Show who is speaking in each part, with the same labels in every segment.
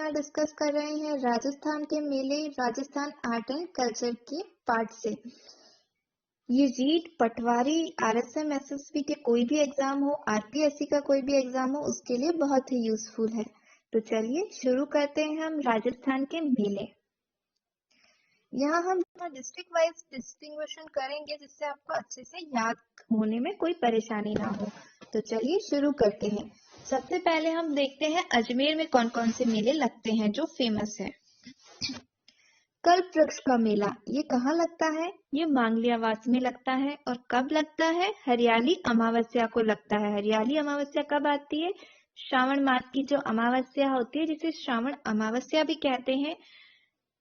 Speaker 1: यहाँ डिस्कस कर रहे हैं राजस्थान के मेले, राजस्थान आर्ट एंड कल्चर के पार्ट से। ये रीट, पटवारी, आरएसएम, एसएसबी के कोई भी एग्जाम हो, आरपीएससी का कोई भी एग्जाम हो, उसके लिए बहुत ही यूजफुल है। तो चलिए शुरू करते हैं हम राजस्थान के मेले। यहाँ हम डिस्ट्रिक्ट वाइज डिस्टिंग्विशन करेंगे जिससे आपको अच्छे से याद होने में कोई परेशानी ना हो। तो चलिए शुरू करते हैं। सबसे पहले हम देखते हैं अजमेर में कौन कौन से मेले लगते हैं जो फेमस है। कल्प वृक्ष का मेला, ये कहाँ लगता है? ये मांगलियावास में लगता है। और कब लगता है? हरियाली अमावस्या को लगता है। हरियाली अमावस्या कब आती है? श्रावण मास की जो अमावस्या होती है, जिसे श्रावण अमावस्या भी कहते हैं,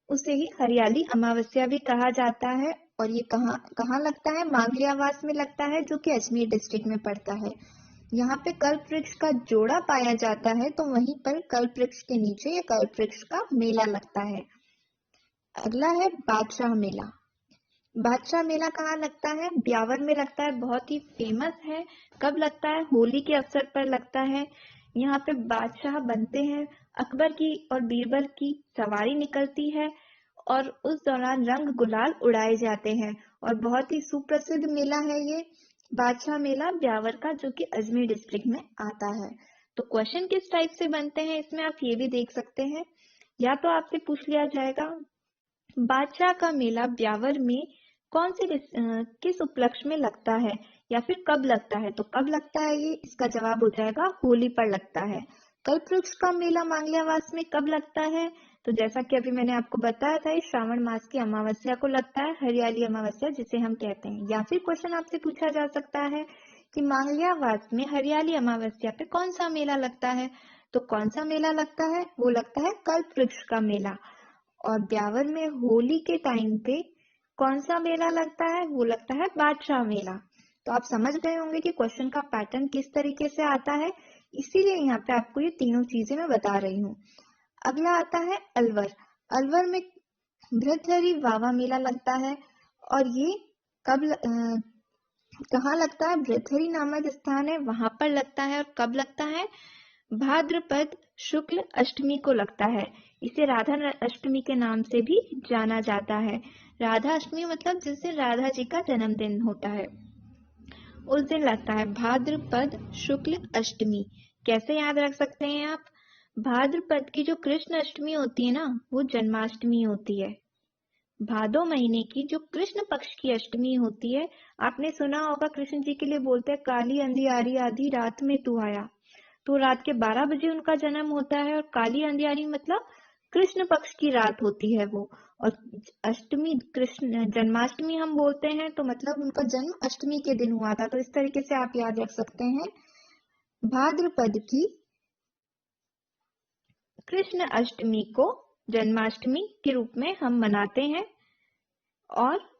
Speaker 1: उसे ही हरियाली अमावस्या भी कहा जाता है। और ये कहाँ लगता है? मांगलियावास में लगता है, जो कि अजमेर डिस्ट्रिक्ट में पड़ता है। यहाँ पे कल्प वृक्ष का जोड़ा पाया जाता है, तो वहीं पर कल्प वृक्ष के नीचे ये कल्प वृक्ष का मेला लगता है। अगला है बादशाह मेला। बादशाह मेला कहाँ लगता है? ब्यावर में लगता है, बहुत ही फेमस है। कब लगता है? होली के अवसर पर लगता है। यहाँ पे बादशाह बनते हैं, अकबर की और बीरबल की सवारी निकलती है और उस दौरान रंग गुलाल उड़ाए जाते हैं। और बहुत ही सुप्रसिद्ध मेला है ये बादशाह मेला ब्यावर का, जो कि अजमेर डिस्ट्रिक्ट में आता है। तो क्वेश्चन किस टाइप से बनते हैं इसमें आप ये भी देख सकते हैं। या तो आपसे पूछ लिया जाएगा बादशाह का मेला ब्यावर में कौन से किस उपलक्ष्य में लगता है, या फिर कब लगता है। तो कब लगता है ये, इसका जवाब हो जाएगा होली पर लगता है। कल्प वृक्ष का मेला मांगलियावास में कब लगता है? तो जैसा कि अभी मैंने आपको बताया था, श्रावण मास की अमावस्या को लगता है, हरियाली अमावस्या जिसे हम कहते हैं। या फिर क्वेश्चन आपसे पूछा जा सकता है कि मांगलियावास में हरियाली अमावस्या पे कौन सा मेला लगता है। तो कौन सा मेला लगता है? वो लगता है कल्प वृक्ष का मेला। और ब्यावर में होली के टाइम पे कौन सा मेला लगता है? वो लगता है बादशाह मेला। तो आप समझ गए होंगे कि क्वेश्चन का पैटर्न किस तरीके से आता है, इसीलिए यहाँ पे आपको ये तीनों चीजें मैं बता रही हूँ। अगला आता है अलवर। अलवर में भृतहरि वावा मेला लगता है। और ये कहाँ लगता है? भृतहरि नामक स्थान है, वहां पर लगता है। और कब लगता है? भाद्रपद शुक्ल अष्टमी को लगता है। इसे राधा अष्टमी के नाम से भी जाना जाता है। राधा अष्टमी मतलब जिस दिन राधा जी का जन्मदिन होता है, उस दिन लगता है भाद्रपद शुक्ल अष्टमी। कैसे याद रख सकते हैं आप? भाद्रपद की जो कृष्ण अष्टमी होती है ना, वो जन्माष्टमी होती है। भादो महीने की जो कृष्ण पक्ष की अष्टमी होती है, आपने सुना होगा कृष्ण जी के लिए बोलते हैं काली अंधियारी आधी रात में तू आया। तो रात के 12 बजे उनका जन्म होता है। और काली अंधियारी मतलब कृष्ण पक्ष की रात होती है वो। और अष्टमी कृष्ण जन्माष्टमी हम बोलते हैं, तो मतलब उनका जन्म अष्टमी के दिन हुआ था। तो इस तरीके से आप याद रख सकते हैं, भाद्रपद की कृष्ण अष्टमी को जन्माष्टमी के रूप में हम मनाते हैं, और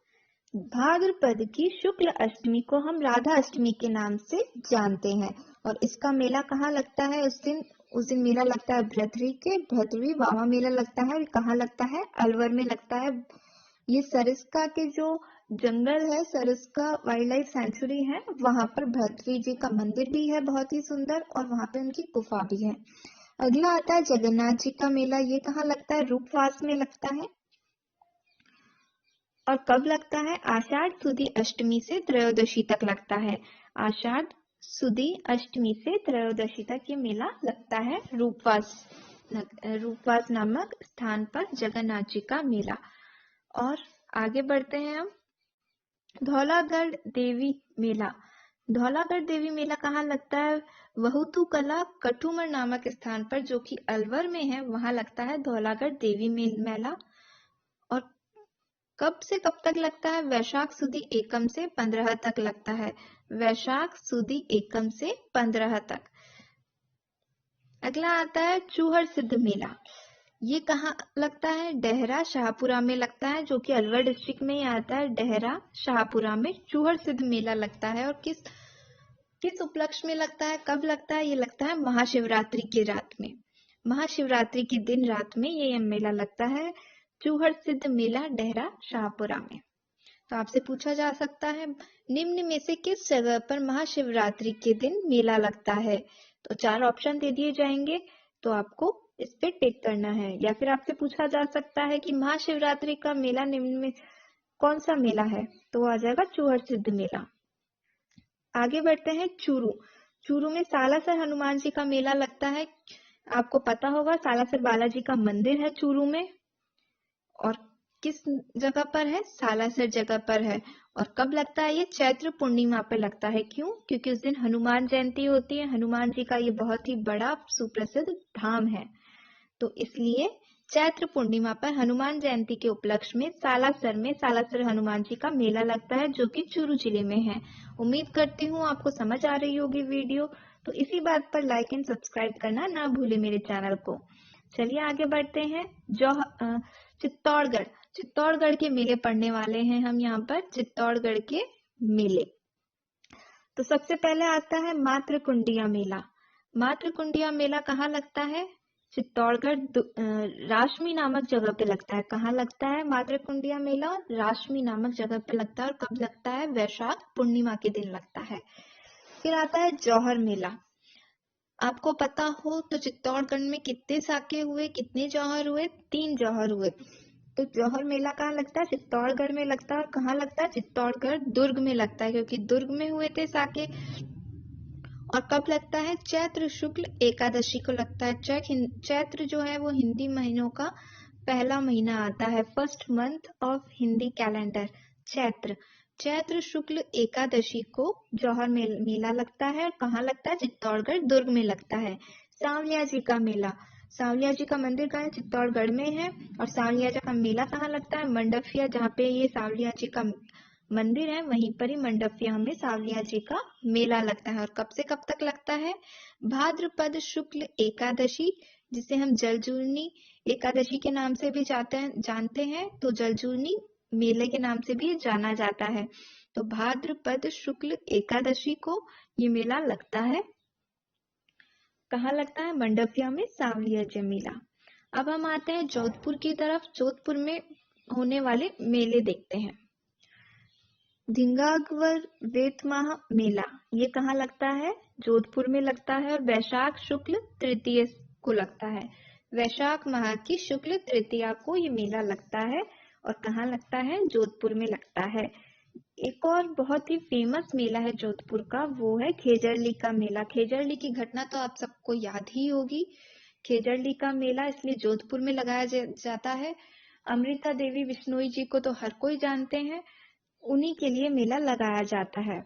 Speaker 1: भाद्रपद की शुक्ल अष्टमी को हम राधा अष्टमी के नाम से जानते हैं। और इसका मेला कहाँ लगता है? उस दिन मेला लगता है भृतहरि वावा मेला लगता है। और कहाँ लगता है? अलवर में लगता है। ये सरिस्का के जो जंगल है, सरिस्का वाइल्ड लाइफ सेंचुरी है, वहां पर भृतहरि जी का मंदिर भी है बहुत ही सुंदर, और वहां पे उनकी गुफा भी है। अगला आता है जगन्नाथ जी का मेला। ये कहाँ लगता है? रूपवास में लगता है। और कब लगता है? आषाढ़ सुदी अष्टमी से त्रयोदशी तक लगता है। आषाढ़ सुदी अष्टमी से त्रयोदशी तक ये मेला लगता है रूपवास नामक स्थान पर जगन्नाथ जी का मेला। और आगे बढ़ते हैं हम। धौलागढ़ देवी मेला। धौलागढ़ देवी मेला कहाँ लगता है? वहुतू कला कठुमर नामक स्थान पर, जो कि अलवर में है, वहां लगता है धौलागढ़ देवी मेला। और कब से कब तक लगता है? वैशाख सुदी एकम से 15 तक लगता है। वैशाख सुदी एकम से 15 तक। अगला आता है चूहड़ सिद्ध मेला। ये कहाँ लगता है? डेहरा शाहपुरा में लगता है, जो कि अलवर डिस्ट्रिक्ट में ही आता है। डेहरा शाहपुरा में चूहड़ सिद्ध मेला लगता है। और किस उपलक्ष्य में लगता है? कब लगता है? ये लगता है महाशिवरात्रि की रात में। महाशिवरात्रि के दिन रात में ये मेला लगता है, चूहड़ सिद्ध मेला डेहरा शाहपुरा में। तो आपसे पूछा जा सकता है निम्न में से किस जगह पर महाशिवरात्रि के दिन मेला लगता है। तो 4 ऑप्शन दे दिए जाएंगे, तो आपको इस पे टिक करना है। या फिर आपसे पूछा जा सकता है कि महाशिवरात्रि का मेला निम्न में कौन सा मेला है, तो आ जाएगा चूहड़ सिद्ध मेला। आगे बढ़ते हैं चूरू। चूरू में सालासर हनुमान जी का मेला लगता है। आपको पता होगा सालासर बालाजी का मंदिर है चूरू में, और किस जगह पर है, सालासर जगह पर है। और कब लगता है ये, चैत्र पूर्णिमा पे लगता है। क्यों? क्योंकि उस दिन हनुमान जयंती होती है। हनुमान जी का ये बहुत ही बड़ा सुप्रसिद्ध धाम है, तो इसलिए चैत्र पूर्णिमा पर हनुमान जयंती के उपलक्ष्य में सालासर हनुमान जी का मेला लगता है, जो कि चूरू जिले में है। उम्मीद करती हूँ आपको समझ आ रही होगी वीडियो, तो इसी बात पर लाइक एंड सब्सक्राइब करना ना भूले मेरे चैनल को। चलिए आगे बढ़ते हैं। चित्तौड़गढ़। चित्तौड़गढ़ के मेले पढ़ने वाले हैं हम यहाँ पर, चित्तौड़गढ़ के मेले। तो सबसे पहले आता है मातृकुंडिया मेला। मातृकुंडिया मेला कहाँ लगता है? चित्तौड़गढ़ राशमी नामक जगह पे लगता है। कहाँ लगता है मातृकुंडिया मेला? राशमी नामक जगह पे लगता है। और कब लगता है? वैशाख पूर्णिमा के दिन लगता है। फिर आता है जौहर मेला। आपको पता हो तो चित्तौड़गढ़ में कितने साके हुए, कितने जौहर हुए? 3 जौहर हुए। तो जौहर मेला कहाँ लगता है? चित्तौड़गढ़ में लगता है। और कहाँ लगता है? चित्तौड़गढ़ दुर्ग में लगता है, क्योंकि दुर्ग में हुए थे साके। और कब लगता है? चैत्र शुक्ल एकादशी को लगता है। चैत्र जो है वो हिंदी महीनों का पहला महीना आता है, first month of Hindi calendar, Chaitra. Chaitra शुक्ल एकादशी को जौहर मेला लगता है। और कहाँ लगता है? चित्तौड़गढ़ दुर्ग में लगता है। सांवलिया जी का मेला। सांवलिया जी का मंदिर कहाँ है? चित्तौड़गढ़ में है। और सांवलिया जी का मेला कहाँ लगता है? मंडफिया, जहाँ पे ये सांवलिया जी का मंदिर है वहीं पर ही मंडपिया में सांवलिया जी का मेला लगता है। और कब से कब तक लगता है? भाद्रपद शुक्ल एकादशी, जिसे हम जलजूलनी एकादशी के नाम से भी जानते हैं, तो जलजूलनी मेले के नाम से भी जाना जाता है। तो भाद्रपद शुक्ल एकादशी को ये मेला लगता है। कहाँ लगता है? मंडपिया में सांवलिया जी मेला। अब हम आते हैं जोधपुर की तरफ। जोधपुर में होने वाले मेले देखते हैं। धिंगाग्वर वेतमाह मेला, ये कहाँ लगता है? जोधपुर में लगता है। और वैशाख शुक्ल तृतीय को लगता है। वैशाख माह की शुक्ल तृतीया को ये मेला लगता है। और कहाँ लगता है? जोधपुर में लगता है। एक और बहुत ही फेमस मेला है जोधपुर का, वो है खेजड़ली का मेला। खेजड़ली की घटना तो आप सबको याद ही होगी। खेजड़ली का मेला इसलिए जोधपुर में लगाया जाता है। अमृता देवी बिश्नोई जी को तो हर कोई जानते हैं, उन्हीं के लिए मेला लगाया जाता है।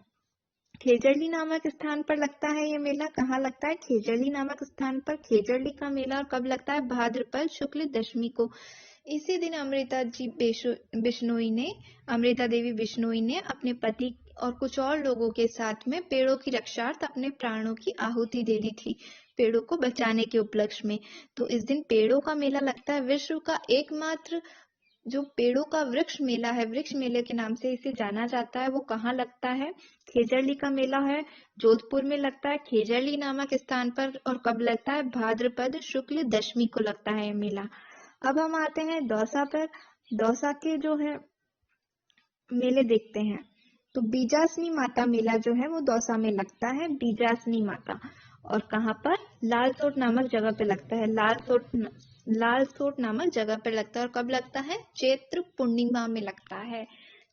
Speaker 1: खेजड़ली नामक स्थान पर लगता है ये मेला। कहाँ लगता है? खेजड़ली नामक स्थान पर खेजड़ली का मेला। और कब लगता है? भाद्रपद शुक्ल दशमी को। इसी दिन अमृता देवी बिश्नोई ने अपने पति और कुछ और लोगों के साथ में पेड़ों की रक्षार्थ अपने प्राणों की आहुति दे दी थी, पेड़ों को बचाने के उपलक्ष्य में। तो इस दिन पेड़ों का मेला लगता है। विश्व का एकमात्र जो पेड़ों का वृक्ष मेला है, वृक्ष मेले के नाम से इसे जाना जाता है, वो कहाँ लगता है? खेजड़ली का मेला है, जोधपुर में लगता है खेजड़ली नामक स्थान पर। और कब लगता है? भाद्रपद शुक्ल दशमी को लगता है ये मेला। अब हम आते हैं दौसा पर। दौसा के जो है मेले देखते हैं। तो बीजासनी माता मेला जो है वो दौसा में लगता है, बीजासनी माता। और कहाँ पर? लालसोट नामक जगह पे लगता है। लालसोट नामक जगह पर लगता है। और कब लगता है? चैत्र पूर्णिमा में लगता है।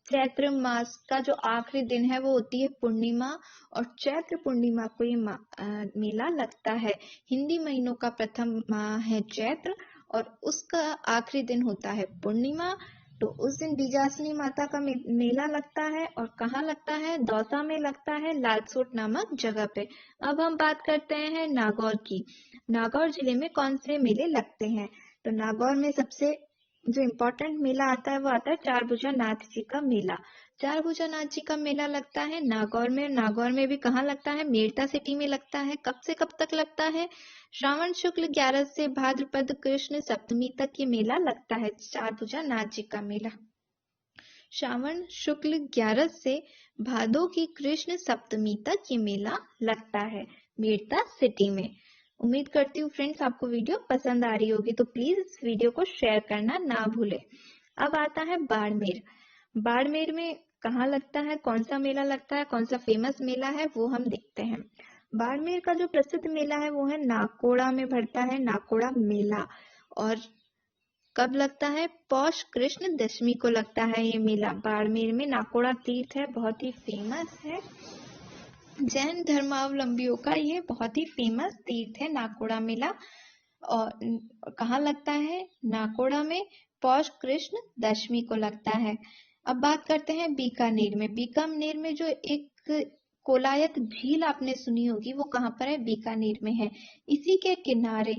Speaker 1: चैत्र मास का जो आखिरी दिन है वो होती है पूर्णिमा, और चैत्र पूर्णिमा को ये मेला लगता है। हिंदी महीनों का प्रथम माह है चैत्र, और उसका आखिरी दिन होता है पूर्णिमा। तो उस दिन बीजासनी माता का मेला लगता है। और कहाँ लगता है? दौसा में लगता है, लालसोट नामक जगह पे। अब हम बात करते हैं नागौर की। नागौर जिले में कौन से मेले लगते हैं? तो नागौर में सबसे जो इम्पोर्टेंट मेला आता है वो आता है चारभुजा नाथ जी का मेला। चारभुजा नाथ जी का मेला लगता है नागौर में। नागौर में भी कहाँ लगता है? मेड़ता सिटी में लगता है। कब से कब तक लगता है? श्रावण शुक्ल 11 से भाद्रपद कृष्ण सप्तमी तक ये मेला लगता है, चारभुजा नाथ जी का मेला। श्रावण शुक्ल 11 से भादो की कृष्ण सप्तमी तक ये मेला लगता है मेड़ता सिटी में। उम्मीद करती हूँ फ्रेंड्स आपको वीडियो पसंद आ रही होगी, तो प्लीज इस वीडियो को शेयर करना ना भूले। अब आता है बाड़मेर। बाड़मेर में कहाँ लगता है? कौन सा मेला लगता है? कौन सा फेमस मेला है वो हम देखते हैं। बाड़मेर का जो प्रसिद्ध मेला है वो है नाकोड़ा में भरता है, नाकोड़ा मेला। और कब लगता है? पौष कृष्ण दशमी को लगता है ये मेला। बाड़मेर में नाकोड़ा तीर्थ है, बहुत ही फेमस है। जैन धर्मावलंबियों का ये बहुत ही फेमस तीर्थ है नाकोड़ा मेला। और कहाँ लगता है? नाकोड़ा में पौष कृष्ण दशमी को लगता है। अब बात करते हैं बीकानेर में। बीकानेर में जो एक कोलायत झील आपने सुनी होगी, वो कहाँ पर है? बीकानेर में है। इसी के किनारे,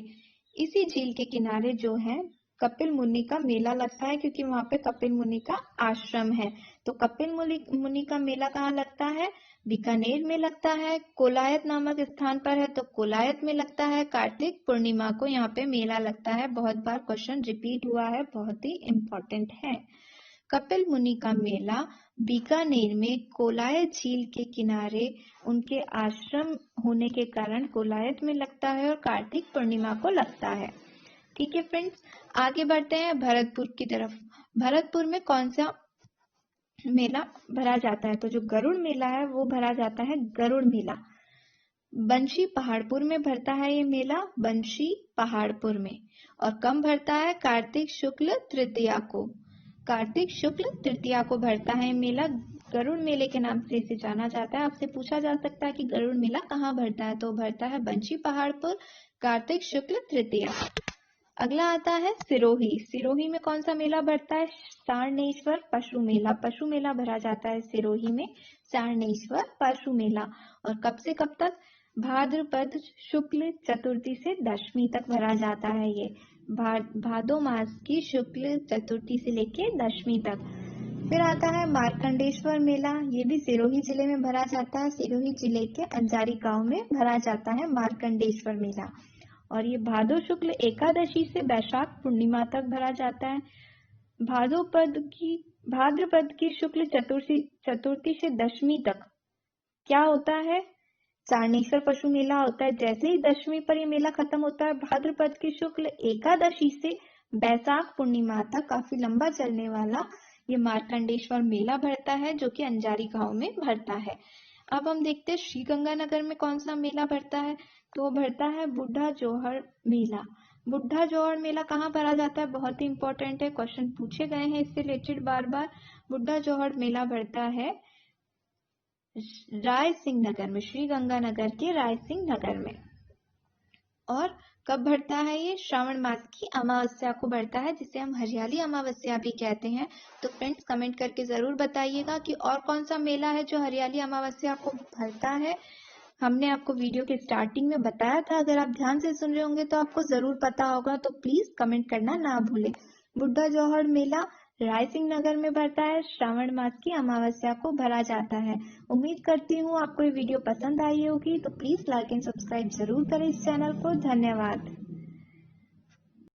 Speaker 1: इसी झील के किनारे जो है कपिल मुनि का मेला लगता है, क्योंकि वहां पे कपिल मुनि का आश्रम है। तो कपिल मुनि का मेला कहाँ लगता है? बीकानेर में लगता है। कोलायत नामक स्थान पर है तो कोलायत में लगता है। कार्तिक पूर्णिमा को यहाँ पे मेला लगता है। बहुत बार क्वेश्चन रिपीट हुआ है, बहुत ही इम्पोर्टेंट है। कपिल मुनि का मेला बीकानेर में कोलायत झील के किनारे उनके आश्रम होने के कारण कोलायत में लगता है और कार्तिक पूर्णिमा को लगता है। ठीक है फ्रेंड्स, आगे बढ़ते हैं भरतपुर की तरफ। भरतपुर में कौन सा मेला भरा जाता है? तो जो गरुड़ मेला है वो भरा जाता है गरुड़ मेला। बंशी पहाड़पुर में भरता है ये मेला, बंशी पहाड़पुर में। और कब भरता है? कार्तिक शुक्ल तृतीया को। कार्तिक शुक्ल तृतीया को भरता है मेला। गरुड़ मेले के नाम से इसे जाना जाता है। आपसे पूछा जा सकता है कि गरुड़ मेला कहाँ भरता है, तो भरता है बंशी पहाड़पुर, कार्तिक शुक्ल तृतीया। अगला आता है सिरोही। सिरोही में कौन सा मेला भरता है? सारनेश्वर पशु मेला। पशु मेला भरा जाता है सिरोही में, सारनेश्वर पशु मेला। और कब से कब तक? भाद्रपद शुक्ल चतुर्थी से दशमी तक भरा जाता है ये। भादो मास की शुक्ल चतुर्थी से लेके दशमी तक। फिर आता है मार्कंडेश्वर मेला। ये भी सिरोही जिले में भरा जाता है। सिरोही जिले के अंजारी गांव में भरा जाता है मार्कंडेश्वर मेला। और ये भादो शुक्ल एकादशी से वैशाख पूर्णिमा तक भरा जाता है। भाद्रपद की शुक्ल चतुर्थी से दशमी तक क्या होता है? सारनेश्वर पशु मेला होता है। जैसे ही दशमी पर ये मेला खत्म होता है, भाद्रपद की शुक्ल एकादशी से वैशाख पूर्णिमा तक काफी लंबा चलने वाला ये मार्कंडेश्वर मेला भरता है, जो कि अंजारी गांव में भरता है। अब हम देखते हैं श्रीगंगानगर में कौन सा मेला भरता है। तो वो भरता है बुढ़ा जोहर मेला। बुढ़ा जोहर मेला कहाँ भरा जाता है? बहुत ही इंपॉर्टेंट है, क्वेश्चन पूछे गए हैं इससे रिलेटेड बार बार। बुढ़ा जोहर मेला भरता है राय सिंह नगर में, श्रीगंगानगर के राय सिंह नगर में। और कब भरता है ये? श्रावण मास की अमावस्या को भरता है, जिसे हम हरियाली अमावस्या भी कहते हैं। तो फ्रेंड्स कमेंट करके जरूर बताइएगा कि और कौन सा मेला है जो हरियाली अमावस्या को भरता है। हमने आपको वीडियो के स्टार्टिंग में बताया था, अगर आप ध्यान से सुन रहे होंगे तो आपको जरूर पता होगा, तो प्लीज कमेंट करना ना भूलें। बुढ़ा जौहर मेला राय सिंह नगर में भरता है, श्रावण मास की अमावस्या को भरा जाता है। उम्मीद करती हूँ आपको ये वीडियो पसंद आई होगी, तो प्लीज लाइक एंड सब्सक्राइब जरूर करें इस चैनल को। धन्यवाद।